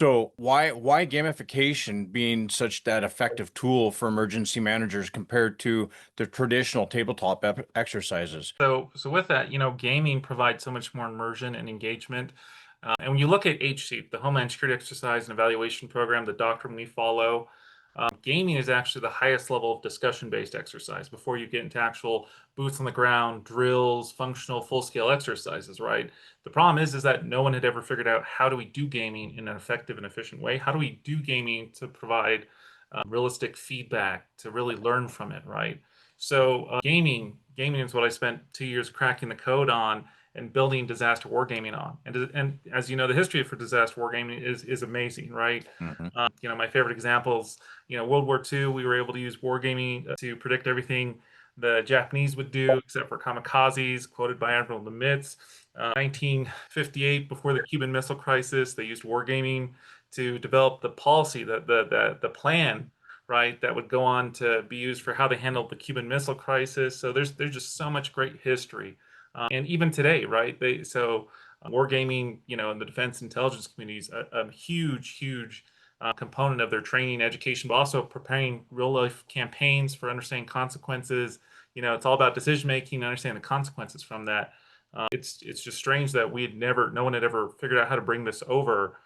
So why gamification being such that effective tool for emergency managers compared to the traditional tabletop exercises? So with that, gaming provides so much more immersion and engagement. And when you look at HSEEP, the Homeland Security Exercise and Evaluation Program, the doctrine we follow, gaming is actually the highest level of discussion-based exercise before you get into actual boots on the ground, drills, functional, full-scale exercises, right? The problem is that no one had ever figured out how do we do gaming in an effective and efficient way? How do we do gaming to provide realistic feedback to really learn from it, right? So gaming is what I spent 2 years cracking the code on and building disaster wargaming on. And as you know, the history for disaster wargaming is amazing, right? Hmm. My favorite examples, World War II, we were able to use wargaming to predict everything the Japanese would do, except for kamikazes, quoted by Admiral Nimitz. 1958, before the Cuban Missile Crisis, they used wargaming to develop the policy, the plan, right, that would go on to be used for how they handled the Cuban Missile Crisis. So there's just so much great history, and even today, right? Wargaming, in the defense intelligence communities, a huge component of their training, education, but also preparing real life campaigns for understanding consequences. It's all about decision making, understanding the consequences from that. It's just strange that no one had ever figured out how to bring this over